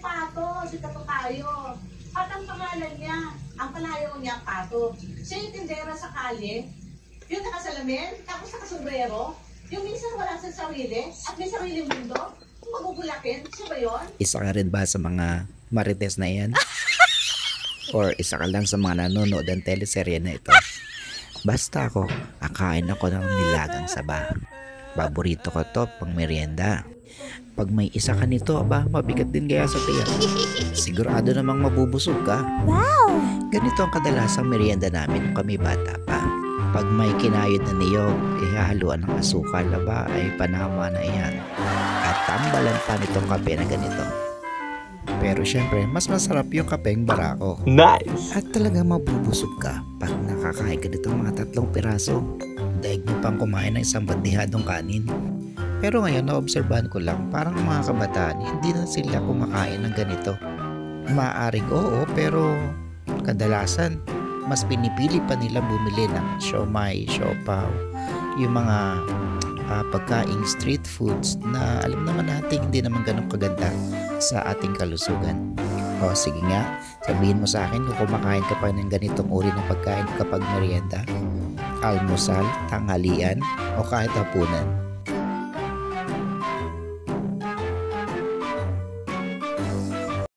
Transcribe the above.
Pato, si Katukayo. At ang pangalan niya, ang palayaw niya, Pato. Siya yung tindera sa kalye, yung nakasalamin, tapos nakasombrero, yung minsan wala sa sarili, at may sariling mundo, magugulakin, siya ba yun? Isa ka rin ba sa mga marites na yan? Or isa ka lang sa mga nanonood ng teleserye na ito? Basta ako, akain ako ng nilagang saba. Paborito ko to pang merienda. Pag may isa ka nito, mabigat din kaya sa tiyan. Sigurado namang mabubusog ka. Wow! Ganito ang kadalasang merienda namin nung kami bata pa. Pag may kinayod na niyog, ihahaluan ng asukal ay panama na iyan. At tambalan pa nitong kape na ganito. Pero syempre, mas masarap yung kapeng barako. Nice! At talagang mabubusog ka pag nakakain ka nitong mga 3 piraso. Daig mo pang kumain ng isang bandihadong kanin. Pero ngayon, naobserbahan ko lang, parang mga kabataan, hindi na sila kumakain ng ganito. Maaaring oo, pero kadalasan, mas pinipili pa nila bumili ng siomai, siopaw, yung mga pagkaing street foods na alam naman natin hindi naman ganun kaganda sa ating kalusugan. O sige nga, sabihin mo sa akin kung kumakain ka pa ng ganitong uri ng pagkain kapag merienda, almusal, tanghalian, o kahit hapunan.